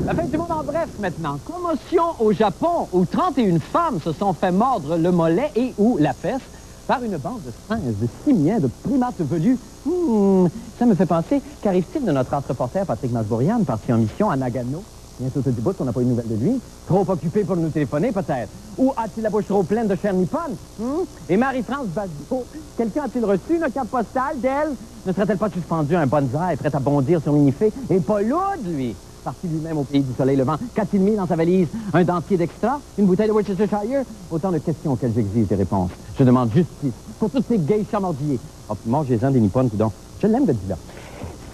La fin du monde en bref maintenant. Commotion au Japon où 31 femmes se sont fait mordre le mollet et ou la fesse par une bande de singes, de simiens, de primates velus. Ça me fait penser, qu'arrive-t-il de notre reporter Patrick Masbourian, parti en mission à Nagano? Bientôt du bout, on n'a pas eu de nouvelles de lui. Trop occupé pour nous téléphoner, peut-être. Ou a-t-il la bouche trop pleine de chair nippone? Et Marie-France Bazot, quelqu'un a-t-il reçu une carte postale d'elle? Ne serait-elle pas suspendue à un bonsaï, prête à bondir sur Minifé? Et pas lourde, lui! Parti lui-même au pays du soleil levant. Qu'a-t-il mis dans sa valise? Un dentier d'extra? Une bouteille de Worcestershire? Autant de questions auxquelles j'exige des réponses. Je demande justice pour tous ces gays chamordiers. Oh, mangez-en des nippones, donc. Je l'aime, Godzilla.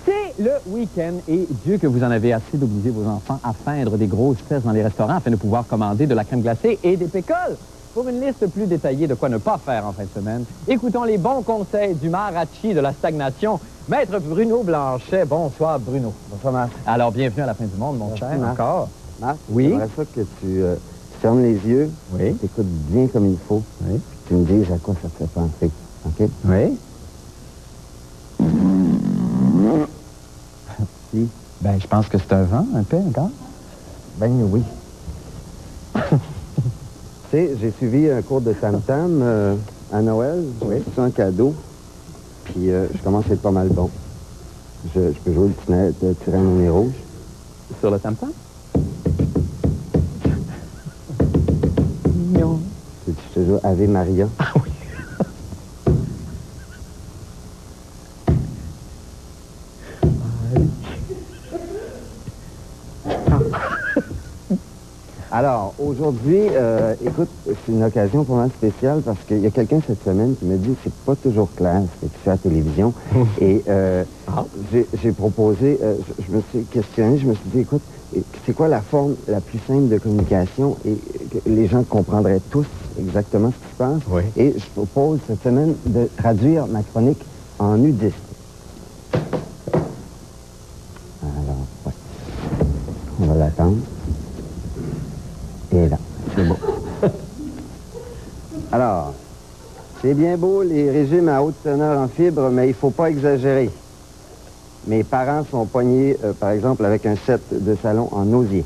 C'est le week-end et Dieu que vous en avez assez d'obliger vos enfants à feindre des grosses fesses dans les restaurants afin de pouvoir commander de la crème glacée et des pécoles. Pour une liste plus détaillée de quoi ne pas faire en fin de semaine, écoutons les bons conseils du Maharachi de la stagnation, Maître Bruno Blanchet. Bonsoir, Bruno. Bonsoir, Marc. Alors, bienvenue à la fin du monde, mon cher. Marc. Encore. Marc, oui. J'aimerais ça que tu fermes les yeux, oui. Tu écoutes bien comme il faut, oui. Tu me dises à quoi ça te fait penser, OK? Oui. Si. Ben, je pense que c'est un vent, un peu, encore. Ben oui. Tu sais, j'ai suivi un cours de tam-tam à Noël. J'ai reçu un cadeau. Puis je commence à être pas mal bon. Je peux jouer le tyran au nez rouge. Sur le tam-tam? Non. Je te joue Ave Maria. Ah oui. Alors, aujourd'hui, écoute, c'est une occasion pour moi spéciale parce qu'il y a quelqu'un cette semaine qui me dit que c'est pas toujours clair ce que tu fais à la télévision. Et j'ai proposé, je me suis questionné, je me suis dit, écoute, c'est quoi la forme la plus simple de communication et que les gens comprendraient tous exactement ce qui se passe? Oui. Et je propose cette semaine de traduire ma chronique en nudiste. Alors, ouais. On va l'attendre. Et là, c'est beau. Alors, c'est bien beau les régimes à haute teneur en fibres, mais il ne faut pas exagérer. Mes parents sont poignés, par exemple, avec un set de salon en osier.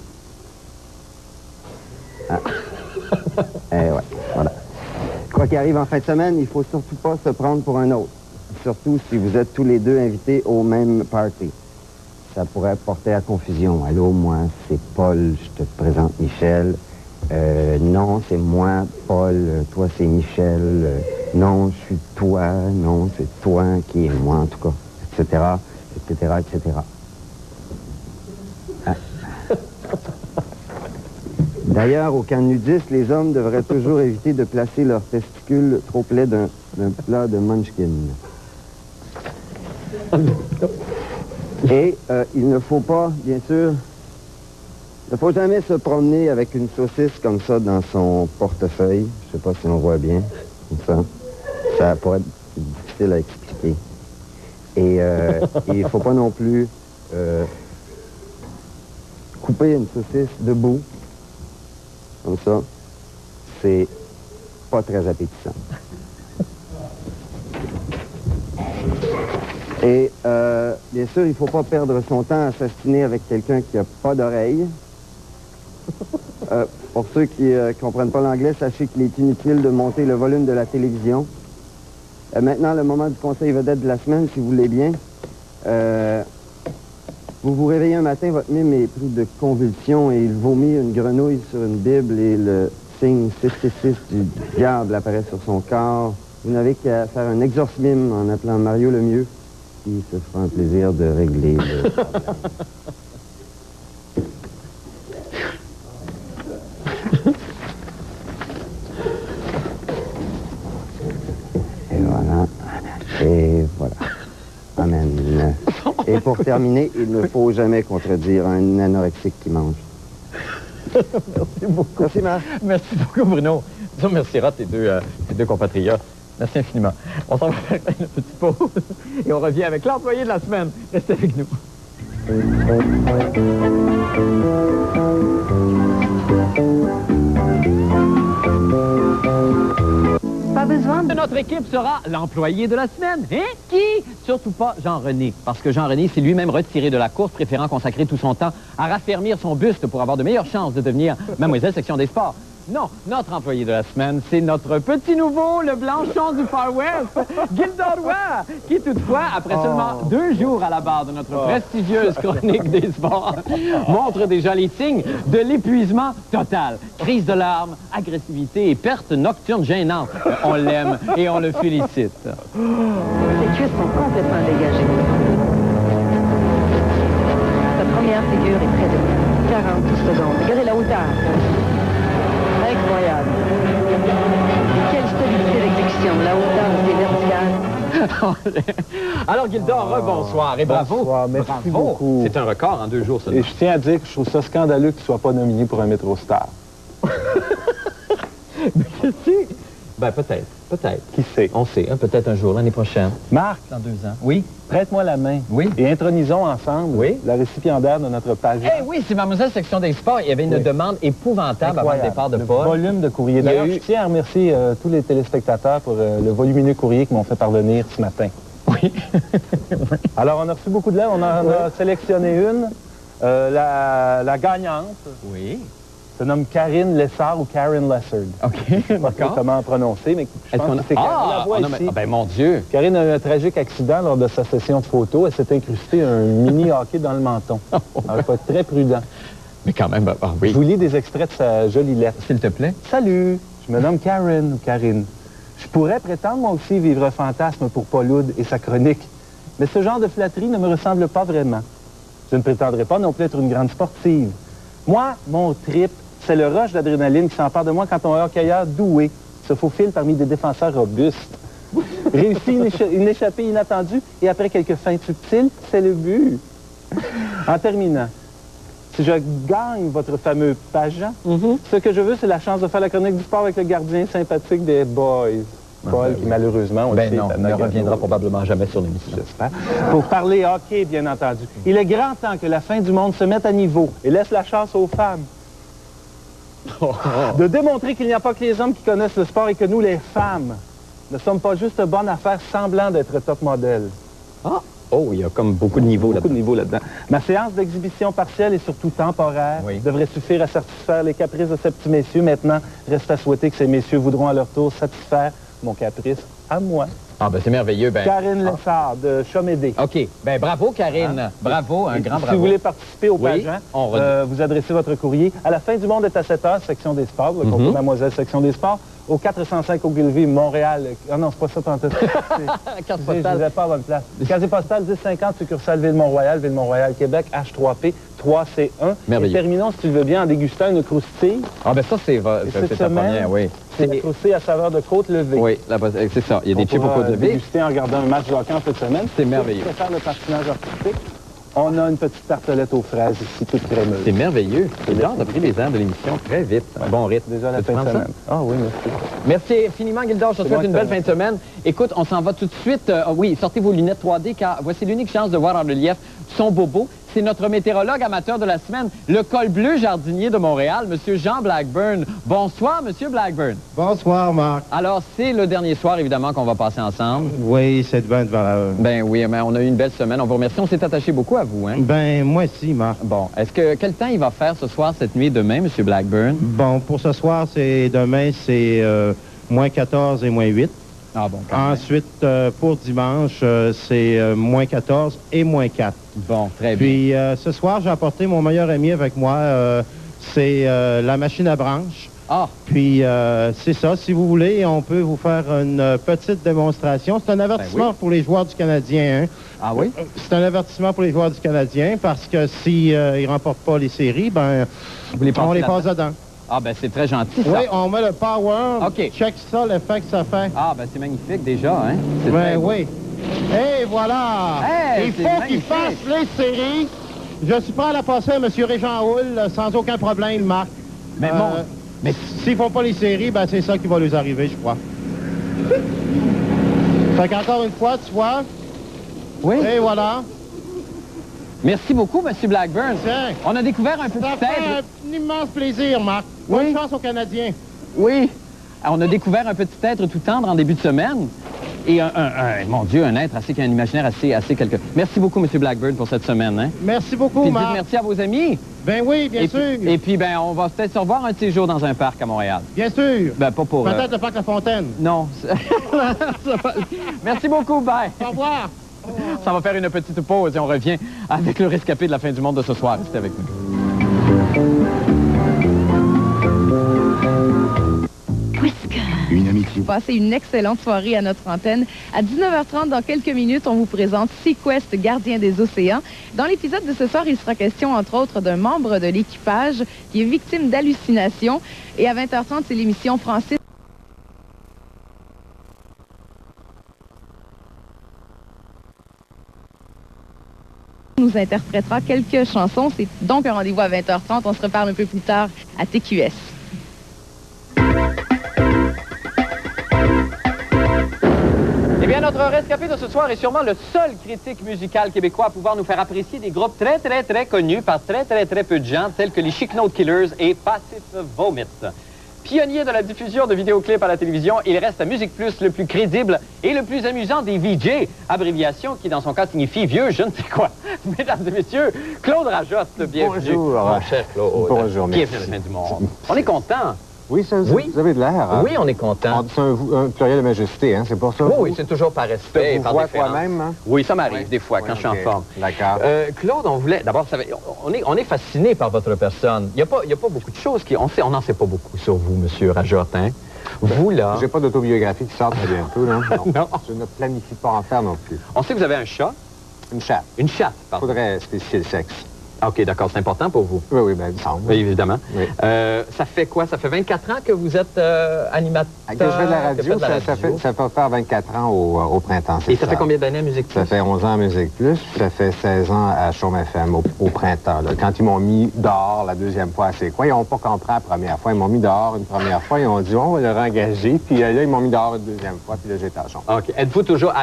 Ah. Ouais, voilà. Quoi qu'il arrive en fin de semaine, il ne faut surtout pas se prendre pour un autre. Surtout si vous êtes tous les deux invités au même party. Ça pourrait porter à confusion. Allô, moi, c'est Paul, je te présente Michel. Non, c'est moi, Paul, toi, c'est Michel. Non, je suis toi, non, c'est toi qui est moi, en tout cas, etc., etc., etc. Ah. D'ailleurs, au camp nudiste, les hommes devraient toujours éviter de placer leurs testicules trop près d'un plat de Munchkin. Et il ne faut pas, bien sûr, il ne faut jamais se promener avec une saucisse comme ça dans son portefeuille. Je ne sais pas si on voit bien, comme ça. Ça pourrait être difficile à expliquer. Et il ne faut pas non plus couper une saucisse debout, comme ça. C'est pas très appétissant. Et bien sûr, il ne faut pas perdre son temps à s'astiner avec quelqu'un qui n'a pas d'oreille. Pour ceux qui ne comprennent pas l'anglais, sachez qu'il est inutile de monter le volume de la télévision. Maintenant, le moment du conseil vedette de la semaine, si vous voulez bien. Vous vous réveillez un matin, votre mime est pris de convulsions et il vomit une grenouille sur une Bible et le signe 666 du diable apparaît sur son corps. Vous n'avez qu'à faire un exorcisme en appelant Mario Lemieux, qui se fera un plaisir de régler le problème. Et voilà. Et voilà. Amen. Et pour terminer, il ne faut jamais contredire un anorexique qui mange. Merci beaucoup. Merci, Marc. Merci beaucoup, Bruno. Tu remercieras tes deux compatriotes. Merci infiniment. On s'en va faire une petite pause et on revient avec l'employé de la semaine. Restez avec nous. Pas besoin de notre équipe sera l'employé de la semaine. Hein? Qui? Surtout pas Jean-René, parce que Jean-René s'est lui-même retiré de la course, préférant consacrer tout son temps à raffermir son buste pour avoir de meilleures chances de devenir mademoiselle section des sports. Non, notre employé de la semaine, c'est notre petit nouveau, le Blanchon du Far West, Gilda Roy, qui toutefois, après seulement 2 jours à la barre de notre prestigieuse chronique des sports, montre déjà les signes de l'épuisement total. Crise de larmes, agressivité et perte nocturne gênante. On l'aime et on le félicite. Ses cuisses sont complètement dégagées. Sa première figure est près de 40 secondes. Regardez la hauteur. Incroyable. Quelle stabilité d'exécution. La hauteur est verticale. Alors, Gilda, rebonsoir et bravo. Bonsoir, merci Bravo. beaucoup. C'est un record en 2 jours, seulement. Et je tiens à dire que je trouve ça scandaleux qu'il ne soit pas nominé pour un Métro Star. Ben, peut-être. Qui sait? On sait, hein, peut-être un jour, l'année prochaine. Marc, Dans 2 ans. Oui? prête-moi la main. Oui. Et intronisons ensemble Oui. la récipiendaire de notre page. Eh oui, c'est mademoiselle section des sports. Il y avait une demande épouvantable avant le départ de le Paul. volume de courrier. Il y a D'ailleurs, eu- je tiens à remercier tous les téléspectateurs pour le volumineux courrier qu'ils m'ont fait parvenir ce matin. Oui. Alors, on a reçu beaucoup de lettres. On en a sélectionné une. La gagnante Oui. se nomme Karine Lessard ou Karen Lessard. OK, Je sais pas d'accord. comment prononcer, mais je pense que c'est Karine. On la voit ici. Ben, mon Dieu. Karine a eu un tragique accident lors de sa session de photo. Elle s'est incrustée un mini hockey dans le menton. Alors, il faut être très prudent. Mais quand même, Je vous lis des extraits de sa jolie lettre. S'il te plaît. Salut, je me nomme Karen ou Karine. Je pourrais prétendre moi aussi vivre un fantasme pour Paul Oud et sa chronique. Mais ce genre de flatterie ne me ressemble pas vraiment. Je ne prétendrai pas non plus être une grande sportive. Moi, mon trip, c'est le rush d'adrénaline qui s'empare de moi quand un hockeyeur doué se faufile parmi des défenseurs robustes. Réussit une échappée inattendue et après quelques feintes subtiles, c'est le but. En terminant, si je gagne votre fameux pageant, ce que je veux, c'est la chance de faire la chronique du sport avec le gardien sympathique des Boys. Paul, qui malheureusement, on le Ben sait, non, est à il ne Nagano. reviendra probablement jamais sur l'émission. J'espère. Pour parler hockey, bien entendu. Il est grand temps que la fin du monde se mette à niveau et laisse la chance aux femmes. De démontrer qu'il n'y a pas que les hommes qui connaissent le sport et que nous, les femmes, ne sommes pas juste bonnes à faire semblant d'être top modèle. Ah! Oh, il y a comme beaucoup de niveaux Beaucoup là-dedans. de niveaux là-dedans. Ma séance d'exhibition partielle et surtout temporaire Oui. devrait suffire à satisfaire les caprices de ces petits messieurs. Maintenant, reste à souhaiter que ces messieurs voudront à leur tour satisfaire mon caprice à moi. Ah, ben c'est merveilleux. Ben, Karine Lessard de Chomédé. OK. Ben bravo, Karine. Bravo, un grand Si bravo. vous voulez participer au Oui, pageant, on redit. vous adressez votre courrier. À la fin du monde est à 7 heures, section des sports, le concours Mademoiselle section des sports, au 405 Ogilvy, Montréal. Ah non, c'est pas ça, tantôt. Carte Je postale. ne pas à bonne place. Casier postal 1050, succursale Ville-Mont-Royal, Québec, H3P, 3C1. Merveilleux. Et terminons, si tu le veux bien, en dégustant une croustille. Ah, ben ça, c'est cette ta semaine, première, oui. C'est la croustille à saveur de côte levée. Oui, c'est ça. Il y a des On chips au pourra pot de levée. déguster en regardant un match de hockey en cette semaine. C'est merveilleux. Pour faire le patinage artistique, on a une petite tartelette aux fraises ici, toute crémeuse. C'est merveilleux. C'est genre, t'as pris les airs de l'émission très vite. Un bon rythme. Déjà la Peux-tu fin de prendre ça? semaine. Ah oui, merci. Merci infiniment, Gilda. Je te souhaite moi une qui belle te fin de semaine. Écoute, on s'en va tout de suite. Oui, sortez vos lunettes 3D, car voici l'unique chance de voir en relief son bobo. C'est notre météorologue amateur de la semaine, le col bleu jardinier de Montréal, M. Jean Blackburn. Bonsoir, M. Blackburn. Bonsoir, Marc. Alors, c'est le dernier soir, évidemment, qu'on va passer ensemble. Oui, c'est devant Ben oui, mais on a eu une belle semaine. On vous remercie. On s'est attaché beaucoup à vous, hein? Ben, moi aussi, Marc. Bon, quel temps il va faire ce soir, cette nuit, demain, M. Blackburn? Bon, pour ce soir, demain, c'est moins 14 et moins 8. Ah bon, quand même. Ensuite, pour dimanche, c'est moins 14 et moins 4. Bon, très bien. Puis, ce soir, j'ai apporté mon meilleur ami avec moi. C'est la machine à branche. Ah, Puis, c'est ça. Si vous voulez, on peut vous faire une petite démonstration. C'est un avertissement pour les joueurs du Canadien, hein. ah oui? C'est un avertissement pour les joueurs du Canadien parce que si ils remportent pas les séries, ben Vous les on les là-dedans? passe dedans. Ah, ben c'est très gentil, ça. Oui, on met le power. OK. Check ça, l'effet que ça fait. Ah, ben c'est magnifique déjà, hein? C'est Ben très beau. oui. Et voilà. Hey, Il c'est faut qu'il magnifique. fasse les séries. Je suis prêt à la passer à M. Régent Houle sans aucun problème, Marc. Mais bon, mais S'ils font pas les séries, ben c'est ça qui va leur arriver, je crois. Fait qu'encore une fois, tu vois. oui. Et voilà. Merci beaucoup, M. Blackburn. Tiens. On a découvert un petit Ça fait être. un immense plaisir, Marc. Bonne chance aux Canadiens. Oui. On a découvert un petit être tout tendre en début de semaine. Et mon Dieu, un être qui a un imaginaire assez quelque... Merci beaucoup, M. Blackburn, pour cette semaine. Hein? Merci beaucoup, Puis Marc. dites merci à vos amis. Ben oui, bien sûr. Et puis, ben, on va peut-être se revoir un de ces jours dans un parc à Montréal. Bien sûr. Ben, pas pour... Peut-être le parc La Fontaine. Non. Merci beaucoup, bye. Au revoir. Ça va faire une petite pause et on revient avec le rescapé de la fin du monde de ce soir. Restez avec nous. Une amitié. Passez une excellente soirée à notre antenne. À 19h30, dans quelques minutes, on vous présente Sequest, gardien des océans. Dans l'épisode de ce soir, il sera question, entre autres, d'un membre de l'équipage qui est victime d'hallucinations. Et à 20h30, c'est l'émission Francis nous interprétera quelques chansons. C'est donc un rendez-vous à 20h30. On se reparle un peu plus tard à TQS. Eh bien, notre rescapé de ce soir est sûrement le seul critique musical québécois à pouvoir nous faire apprécier des groupes très connus par très peu de gens, tels que les Chic Note Killers et Passive Vomit. Pionnier de la diffusion de vidéoclips à la télévision, il reste à Musique Plus le plus crédible et le plus amusant des VJ, abréviation qui, dans son cas, signifie vieux je ne sais quoi. Mesdames et messieurs, Claude Rajotte, bienvenue. Bonjour. Mon cher Claude. Bonjour, merci. Bienvenue à la fin du monde. On est content. Oui, ça, Oui. vous avez de l'air. Hein? Oui, on est content. C'est un pluriel de majesté, hein? C'est pour ça? Oui, c'est toujours par respect. Vous par voit déférence. toi-même, hein? Oui, ça m'arrive Oui. des fois quand Oui, je suis en ok. forme. D'accord. Claude, on voulait... D'abord, on est fasciné par votre personne. Il n'y a pas beaucoup de choses qui... On n'en sait pas beaucoup sur vous, Monsieur Rajotte, hein? Vous, là... J'ai pas d'autobiographie qui sort très bientôt, là. Non. Je ne planifie pas en faire non plus. On sait que vous avez un chat. Une chatte. Une chatte, Il pardon. faudrait spécifier le sexe. Ah, OK, d'accord, c'est important pour vous. Oui, ben, il me semble. Oui, évidemment. Oui. Ça fait quoi? Ça fait 24 ans que vous êtes animateur? Que je fais de la radio, que faites de la radio. ça fait faire 24 ans au printemps. Et ça fait combien d'années à Musique Ça Plus? fait 11 ans à Musique Plus, puis ça fait 16 ans à Chaume FM au printemps. Là. Quand ils m'ont mis dehors la deuxième fois, c'est quoi? Ils n'ont pas compris la première fois. Ils m'ont mis dehors une première fois, ils ont dit on va le réengager, puis là, ils m'ont mis dehors une deuxième fois, puis là, j'étais à Chaume. OK. Êtes-vous toujours...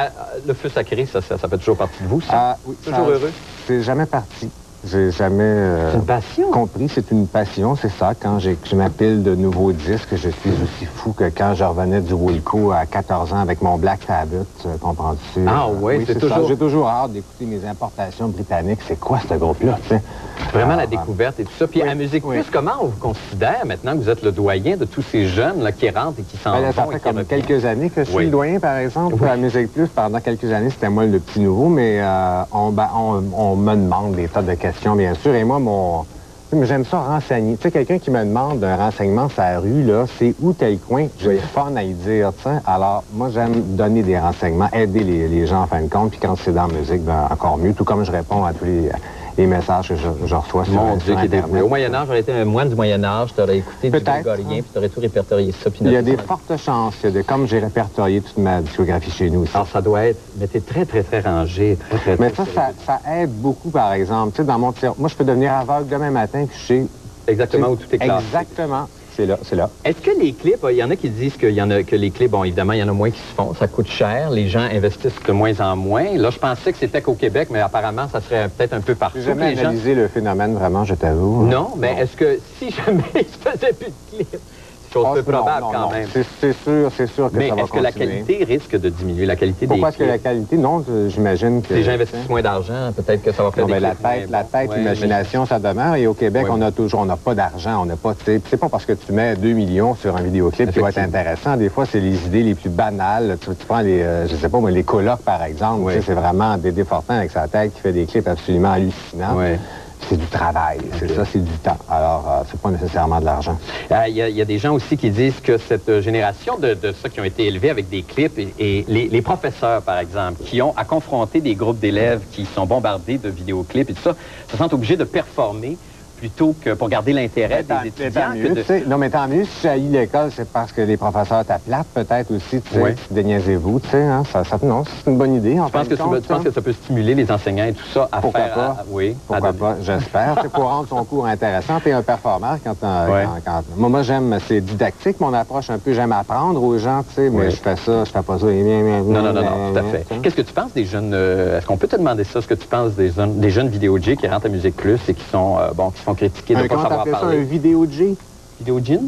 le feu sacré, ça fait toujours partie de vous, ça? Oui, Toujours heureux? C'est jamais parti. J'ai jamais C'est une passion. compris. C'est une passion, c'est ça. Quand j'ai ma pile de nouveaux disques, je suis aussi fou que quand je revenais du Wilco à 14 ans avec mon Black Sabbath, comprends-tu? Ah oui, c'est toujours... ça. J'ai toujours hâte d'écouter mes importations britanniques. C'est quoi ce groupe-là, tu sais? Vraiment la découverte et tout ça. Puis oui, à Musique oui. Plus, comment on vous considère maintenant que vous êtes le doyen de tous ces jeunes là, qui rentrent et qui s'en Ben là, ça vont? fait et qui comme reviennent? quelques années que je suis Oui. le doyen, par exemple, Oui. à Musique Plus. Pendant quelques années, c'était moi le petit nouveau, mais on me demande des tas de questions, bien sûr. Et moi, j'aime ça renseigner. Tu sais, quelqu'un qui me demande un renseignement sur la rue, là, c'est où tel coin, j'ai du fun à y dire, tu sais. Alors, moi, j'aime donner des renseignements, aider les gens en fin de compte, puis quand c'est dans la musique, ben, encore mieux, tout comme je réponds à tous les messages que je reçois sur, Mon Dieu, sur qui était Internet. Au Moyen-Âge, j'aurais été un moine du Moyen-Âge, tu aurais écouté du Peut-être. grégorien, puis tu aurais tout répertorié ça. Puis Il y a notre- des fortes chances, comme j'ai répertorié toute ma discographie chez nous aussi. Alors, ça doit être... Mais t'es très rangé, très Mais ça aide beaucoup, par exemple. Tu sais, dans mon tiroir, moi, je peux devenir aveugle demain matin, puis je sais... Exactement où tout est classé. Exactement. C'est là, c'est là. Est-ce que les clips, il y en a qui disent que les clips, bon, évidemment, il y en a moins qui se font, ça coûte cher, les gens investissent de moins en moins. Là, je pensais que c'était qu'au Québec, mais apparemment, ça serait peut-être un peu partout. J'ai jamais Les gens- analysé le phénomène, vraiment, je t'avoue. Non, mais est-ce que si jamais il se faisait plus de clips, chose peu probable quand même. C'est sûr que Mais ça va est-ce que la continuer. qualité risque de diminuer, la qualité Pourquoi des est-ce que la clips? qualité? Non, j'imagine que... Si les gens investissent moins d'argent, peut-être que ça va faire Non, des ben, la clips moins tête, bons. Ouais, l'imagination, ça demeure. Et au Québec, Ouais. on n'a pas d'argent, on n'a pas, tu sais, c'est pas parce que tu mets 2 millions sur un vidéoclip qui va être Effectivement. intéressant. Des fois, c'est les idées les plus banales. Tu prends je sais pas, moi, les colocs, par exemple. Ouais. Tu sais, c'est vraiment Dédé Fortin avec sa tête qui fait des clips absolument hallucinants. Ouais. C'est du travail, c'est ça, c'est du temps. Alors, c'est pas nécessairement de l'argent. Il y a des gens aussi qui disent que cette génération de ceux qui ont été élevés avec des clips et les professeurs, par exemple, qui ont à confronter des groupes d'élèves qui sont bombardés de vidéoclips et tout ça, se sentent obligés de performer plutôt que pour garder l'intérêt des étudiants. Tant mieux, tu sais. Non, mais tant mieux, si j'ai haï l'école, c'est parce que les professeurs t'applatent peut-être aussi, tu sais, Ouais. déniaisez-vous, tu sais, hein, non, c'est une bonne idée, en Je pense que, tu penses que ça peut stimuler les enseignants et tout ça à Pourquoi faire... pas? Oui. Pourquoi à- pas, j'espère. C'est pour rendre son cours intéressant. T'es un performeur Ouais. Moi, j'aime, c'est didactique, mon approche un peu, j'aime apprendre aux gens, tu sais, mais Ouais. je fais pas ça. Non, tout à fait. Qu'est-ce que tu penses des jeunes... Est-ce qu'on peut te demander ça, ce que tu penses des jeunes vidéo-J qui rentrent à Musique Plus et qui sont, qui sont critiqués de ne pas Comment savoir t'appelles ça, un parler? vidéo J? Vidéo-Gin?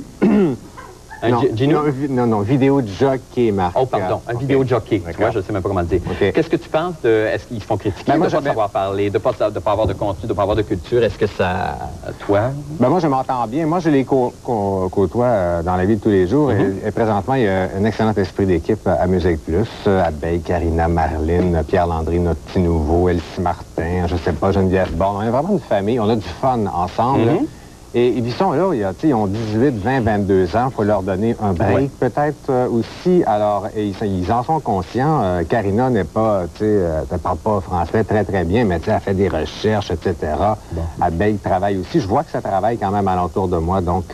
Non, vidéo de jockey, Marc. Oh, pardon, un vidéo jockey. Tu vois, je ne sais même pas comment le dire. Qu'est-ce que tu penses de... Est-ce qu'ils se font critiquer de ne pas savoir parler, de ne pas avoir de contenu, de ne pas avoir de culture? Est-ce que ça... Toi? Ben moi, je m'entends bien. Moi, je les côtoie dans la vie de tous les jours. Et présentement, il y a un excellent esprit d'équipe à Musique Plus. Abeille, Karina, Marlène, Pierre Landry, notre petit nouveau, Elsie Martin, je sais pas, Geneviève Borne. On est vraiment une famille. On a du fun ensemble. Et ils sont là, ils ont 18, 20, 22 ans. Il faut leur donner un break peut-être aussi. Alors, ils en sont conscients. Karina n'est pas, ne parle pas français très, très bien, mais elle fait des recherches, etc. Abeille travaille aussi. Je vois que ça travaille quand même alentour de moi, donc...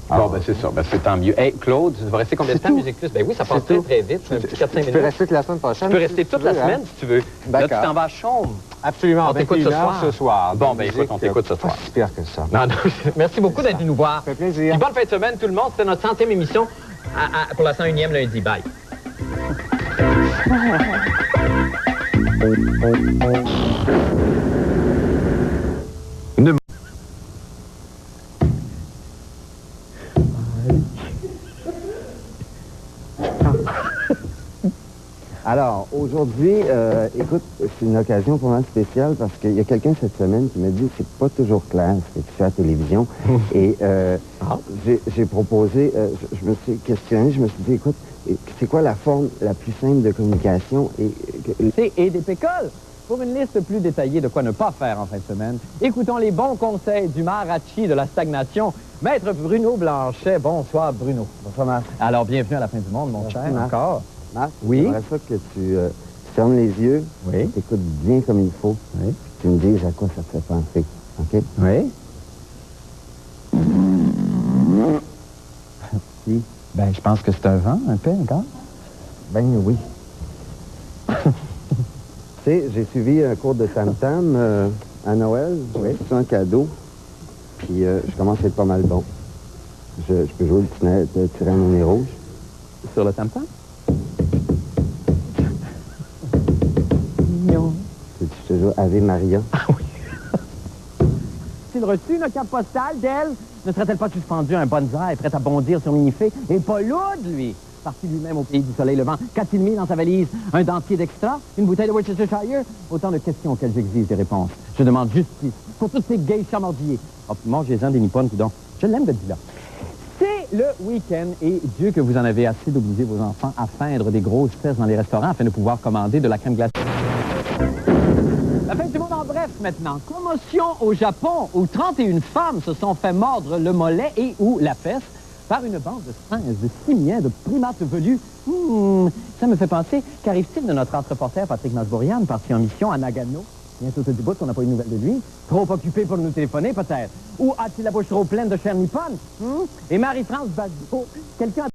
Bon, ben c'est ça. Ben c'est tant mieux. Hey, Claude, tu vas rester combien de temps à Musique Plus? Ben oui, ça passe très, très vite. Un petit 4-5 minutes. Tu peux rester toute la semaine prochaine? Tu peux rester toute la semaine, si tu veux. Là, tu t'en vas à Chaume. Absolument. On t'écoute ce soir. Bon, ben écoute, on t'écoute ce soir. C'est pire que ça. Non, merci beaucoup d'être venu nous voir. Ça fait plaisir. Puis bonne fin de semaine, tout le monde. C'était notre 100e émission pour la 101e lundi. Bye. Alors, aujourd'hui, écoute, c'est une occasion pour moi spéciale parce qu'il y a quelqu'un cette semaine qui m'a dit que c'est pas toujours clair ce que tu fais à la télévision. Et j'ai proposé, je me suis questionné, je me suis dit, écoute, c'est quoi la forme la plus simple de communication? Et des pécoles. Pour une liste plus détaillée de quoi ne pas faire en fin de semaine, écoutons les bons conseils du Marachi de la stagnation, Maître Bruno Blanchet. Bonsoir, Bruno. Bonsoir, Marc. Alors, bienvenue à la fin du monde, mon cher. Encore. Marc, oui. J'aimerais ça que tu fermes les yeux, oui. Tu écoutes bien comme il faut, oui. Tu me dises à quoi ça te fait penser, OK? Oui. Si. Ben, je pense que c'est un vent, un peu, encore. Ben oui. Tu sais, j'ai suivi un cours de tam-tam à Noël, c'est un cadeau, puis je commence à être pas mal bon. Je peux jouer le tyran au nez rouge. Sur le tam-tam? Je te joue Ave Maria. Ah oui. S'il reçu une carte postale d'elle, ne serait-elle pas suspendue à un bonsaï, prête à bondir sur Minifé? Et pas lourde, lui! Parti lui-même au pays du soleil levant. Qu'a-t-il mis dans sa valise? Un dentier d'extra? Une bouteille de Worcestershire? Autant de questions auxquelles j'exige des réponses. Je demande justice pour tous ces gays chamordiers. Oh, mangez-en des nippones, dis donc. Je l'aime, Godzilla. C'est le week-end et Dieu que vous en avez assez d'obliger vos enfants à feindre des grosses fesses dans les restaurants afin de pouvoir commander de la crème glacée. La fin du monde en bref maintenant. Commotion au Japon où 31 femmes se sont fait mordre le mollet et ou la fesse par une bande de singes, de simiens, de primates velus. Ça me fait penser, qu'arrive-t-il de notre reporter Patrick Masbourian, parti en mission à Nagano? Bientôt du bout qu'on n'a pas eu de nouvelles de lui. Trop occupé pour nous téléphoner, peut-être. Ou a-t-il la bouche trop pleine de chair nippone? Et Marie-France Badbeau, quelqu'un...